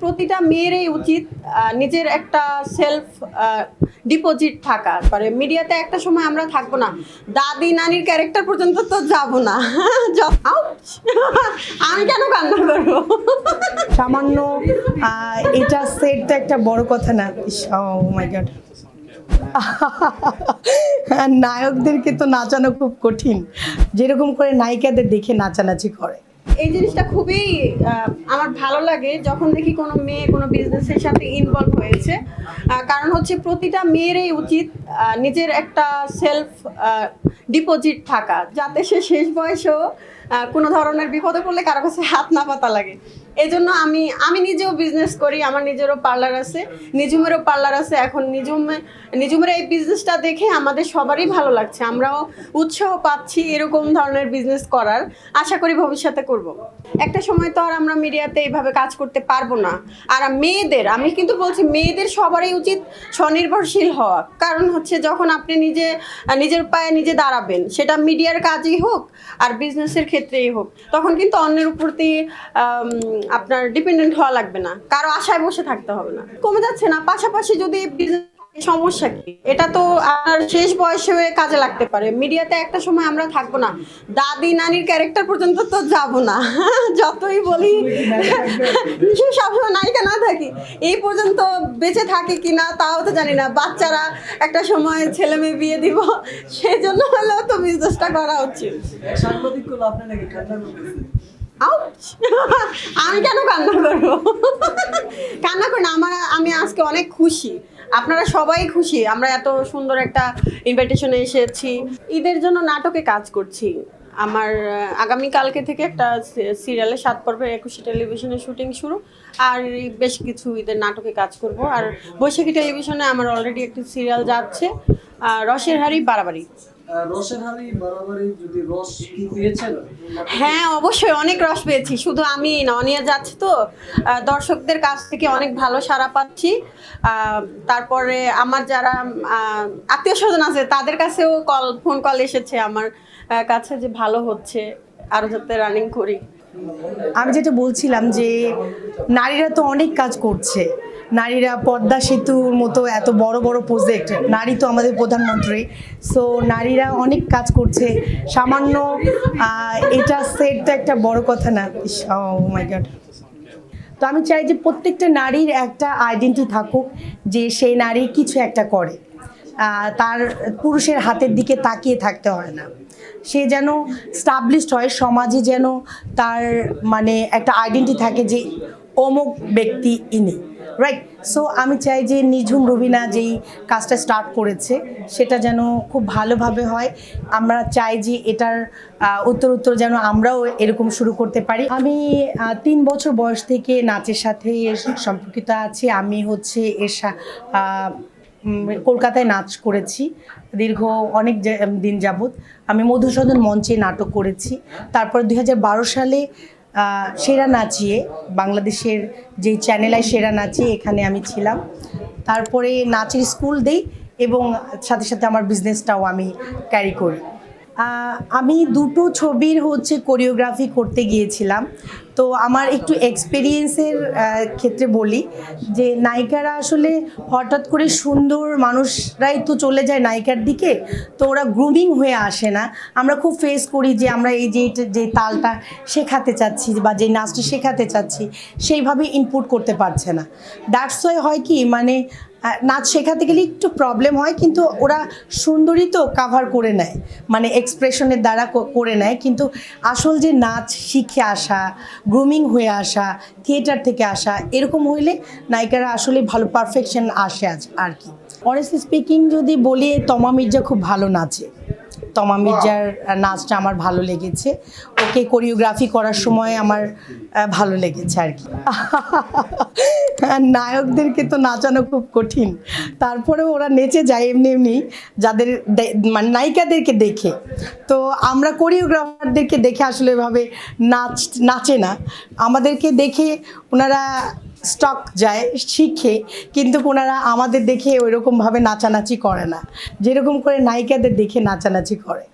প্রতিটা মেয়েরই উচিত নিজের একটা সেলফ ডিপোজিট থাকা। পরে মিডিয়াতে একটা সময় আমরা থাকবো না, দাদি নানির ক্যারেক্টার পর্যন্ত তো যাব না। আমি কেন কান্না করবো? সামান্য এটা সেটটা একটা বড় কথা না। ও মাই গড, নায়কদেরকে তো নাচানো খুব কঠিন, যেরকম করে নায়িকাদের দেখে নাচানাচি করে। এই জিনিসটা খুবই আমার ভালো লাগে যখন দেখি কোনো মেয়ে কোনো বিজনেসের সাথে ইনভলভ হয়েছে। কারণ হচ্ছে প্রতিটা মেয়েরই উচিত নিজের একটা সেলফ ডিপোজিট থাকা, যাতে সে শেষ বয়সেও কোনো ধরনের বিপদে পড়লে কারো কাছে হাত না পাতা লাগে। এই জন্য আমি নিজেও বিজনেস করি, আমার নিজেরও পার্লার আছে, নিজুমেরও পার্লার আছে। এখন নিজুমের এই বিজনেসটা দেখে আমাদের সবারই ভালো লাগছে, আমরাও উৎসাহ পাচ্ছি এরকম ধরনের বিজনেস করার। আশা করি ভবিষ্যতে করব। একটা সময় তো আর আমরা মিডিয়াতে এইভাবে কাজ করতে পারবো না। আর মেয়েদের, আমি কিন্তু বলছি মেয়েদের সবারই উচিত স্বনির্ভরশীল হওয়া। কারণ হচ্ছে যখন আপনি নিজের পায়ে নিজে দাঁড়াবেন, সেটা মিডিয়ার কাজই হোক আর বিজনেসের ক্ষেত্রেই হোক, তখন কিন্তু অন্যের উপর দিয়ে আপনার ডিপেন্ডেন্ট হওয়া লাগবে না, কারো আশায় বসে থাকতে হবে না। কমে যাচ্ছে না, পাশাপাশি যদি সমস্যা কি, এটা তো আর শেষ বয়সে কাজে লাগতে পারে। মিডিয়াতে একটা সময় আমরা থাকবো না, দাদি নানির ক্যারেক্টার পর্যন্ত তো যাব না। যতই বলি সবসময় নায়িকা না থাকি, এই পর্যন্ত বেঁচে থাকে কিনা তাও তো জানি না। বাচ্চারা একটা সময় ছেলে মেয়ে বিয়ে দিব, সেই জন্য হলেও তো বিজনেসটা করা উচিত। আমি কেন কান্না করবো? কান্না করি না, আমি আজকে অনেক খুশি, আপনারা সবাই খুশি। আমরা এত সুন্দর একটা ইনভাইটেশনে এসেছি। ঈদের জন্য নাটকে কাজ করছি। আমার আগামীকালকে থেকে একটা সিরিয়ালে 7 পর্বের 21 টেলিভিশনে শুটিং শুরু, আর বেশ কিছু ঈদের নাটকে কাজ করব। আর বৈশাখী টেলিভিশনে আমার অলরেডি একটি সিরিয়াল যাচ্ছে, রসের হাড়ি বাড়াবাড়ি। হ্যাঁ, অবশ্যই অনেক রস পেয়েছি। শুধু আমি না, অনিয়া যাচ্ছে তো, দর্শকদের কাছ থেকে অনেক ভালো সাড়া পাচ্ছি। তারপরে আমার যারা আত্মীয় স্বজন আছে তাদের কাছেও ফোন কল এসেছে আমার কাছে যে ভালো হচ্ছে, আরো যাতে রানিং করি। আমি যেটা বলছিলাম যে নারীরা তো অনেক কাজ করছে, নারীরা পদ্মা সেতুর মতো এত বড় বড় প্রজেক্ট, নারী তো আমাদের প্রধানমন্ত্রী, সো নারীরা অনেক কাজ করছে। সামান্য এটা সেটটা একটা বড় কথা না। ও মাই গড। তো আমি চাই যে প্রত্যেকটা নারীর একটা আইডেন্টি থাকুক, যে সেই নারী কিছু একটা করে, তার পুরুষের হাতের দিকে তাকিয়ে থাকতে হয় না। সে যেন স্টাবলিশড হয় সমাজে, যেন তার মানে একটা আইডেন্টি থাকে যে অমুক ব্যক্তি ইনি, রাইট? সো আমি চাই যে নিঝুম রুবিনা যেই কাজটা স্টার্ট করেছে সেটা যেন খুব ভালোভাবে হয়। আমরা চাই যে এটার উত্তর যেন আমরাও এরকম শুরু করতে পারি। আমি 3 বছর বয়স থেকে নাচের সাথে সম্পর্কিত আছি। আমি হচ্ছে কলকাতায় নাচ করেছি দীর্ঘ অনেক দিন যাবৎ। আমি মধুসূদন মঞ্চে নাটক করেছি। তারপর 2012 সালে সেরা নাচিয়ে, বাংলাদেশের যে চ্যানেল সেরা নাচিয়ে, এখানে আমি ছিলাম। তারপরে নাচের স্কুল দেই এবং সাথে সাথে আমার বিজনেসটাও আমি ক্যারি করি। আমি 2টো ছবির হচ্ছে কোরিওগ্রাফি করতে গিয়েছিলাম। তো আমার একটু এক্সপিরিয়েন্সের ক্ষেত্রে বলি যে নায়িকারা আসলে হঠাৎ করে সুন্দর মানুষরাই তো চলে যায় নায়িকার দিকে, তো ওরা গ্রুমিং হয়ে আসে না। আমরা খুব ফেস করি যে আমরা এই যে তালটা শেখাতে চাচ্ছি বা যে নাচটা শেখাতে চাচ্ছি সেইভাবে ইনপুট করতে পারছে না। দ্যাটস ওয়াই হয় কি, মানে নাচ শেখাতে গেলে একটু প্রবলেম হয়, কিন্তু ওরা সুন্দরী তো কাভার করে নেয়, মানে এক্সপ্রেশনের দ্বারা করে নেয়। কিন্তু আসল যে নাচ শিখে আসা, গ্রুমিং হয়ে আসা, থিয়েটার থেকে আসা, এরকম হইলে নায়িকারা আসলে ভালো পারফেকশন আসে আর কি। অনেস্টলি স্পিকিং যদি বলি, তমা মির্জা খুব ভালো নাচে। তমা মির্জার নাচটা আমার ভালো লেগেছে, ওকে কোরিওগ্রাফি করার সময় আমার ভালো লেগেছে আর কি। নায়কদেরকে তো নাচানো খুব কঠিন, তারপরে ওরা নেচে যায় এমনি এমনি, যাদের মানে নায়িকাদেরকে দেখে। তো আমরা কোরিওগ্রাফারদেরকে দেখে আসলে এভাবে নাচে না, আমাদেরকে দেখে ওনারা স্টক যায় শিখে, কিন্তু ওনারা আমাদের দেখে ওইরকমভাবে নাচানাচি করে না, যেরকম করে নায়িকাদের দেখে নাচানাচি করে।